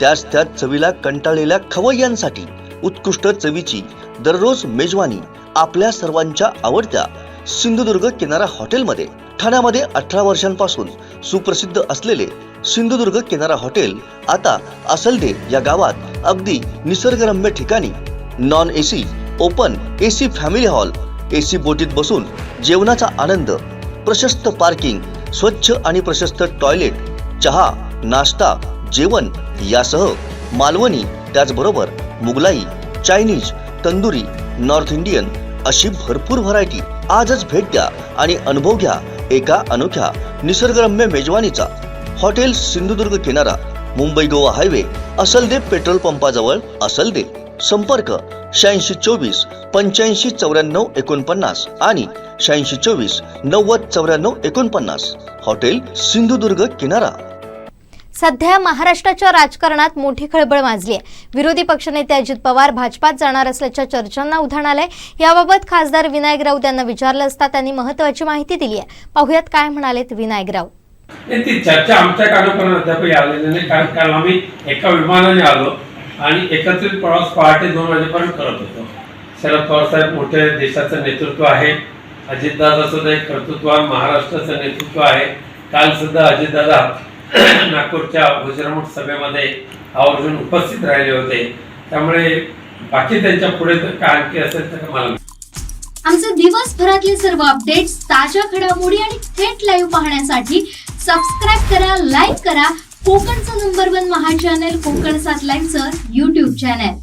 त्याच चवीला कंटाळलेल्या खवय्यांसाठी उत्कृष्ट चवीची दररोज मेजवानी आपल्या सर्वांच्या आवडत्या सिंधुदुर्ग किनारा हॉटेलमध्ये। ठाण्यामध्ये 18 वर्षांपासून सुप्रसिद्ध असलेले सिंधुदुर्ग किनारा हॉटेल आता असलदे या गावात अगदी निसर्गरम्य ठिकाणी non AC, open AC family hall, AC बोटीत बसून जेवणाचा आनंद, प्रशस्त पार्किंग, स्वच्छ आणि प्रशस्त टॉयलेट, चहा, नाश्ता, जेवण यासह मालवणी त्याचबरोबर Mughlai, Chinese, tandoori, north Indian अशी भरपूर व्हरायटी। आजच भेट द्या आणि अनुभव घ्या एका अनोख्या निसर्गरम्य मेजवानीचा। हॉटेल सिंधुदुर्ग किनारा, मुंबई गोवा हायवे, असलदे पेट्रोल पंपाजवळ, असलदे। संपर्क 8624 85 94 49 आणि 8624 90 94 49। हॉटेल सिंधुदुर्ग किनारा। सध्या महाराष्ट्राच्या राजकारणात मोठी खळबळ माजली आहे। विरोधी पक्षनेते अजित पवार भाजपात जाणार असल्याच्या चर्चांना उधाण आलंय। याबाबत खासदार विनायक राऊत यांना विचारलं असता त्यांनी महत्त्वाची माहिती दिली आहे। पाहुयात काय म्हणालेत विनायक राऊत। ती चर्चा आमच्या कानापर्यंत अद्याप आलेली नाही, कारण काल आम्ही एका विमानाने आलो आणि एकत्रित प्रवास पहाटे 2 वाजेपर्यंत करत होतो। शरद पवार साहेब मोठे देशाचं नेतृत्व आहे, अजितदादा सुद्धा एक कर्तृत्ववान महाराष्ट्राचं नेतृत्व आहे। काल सुद्धा अजितदादा नागपूरच्या वज्रमुठ सभेमध्ये आवर्जून उपस्थित राहिले होते, त्यामुळे बाकी त्यांच्या पुढे काय आणखी असेल तर मला। आमचे दिवसभरातले सर्व अपडेट्स, ताज्या घडामोडी आणि थेट लाईव्ह पाहण्यासाठी सबस्क्राइब करा, लाईक करा कोकणचं नंबर 1 महा चॅनल कोकण 7 लाईव्हचं YouTube चॅनल।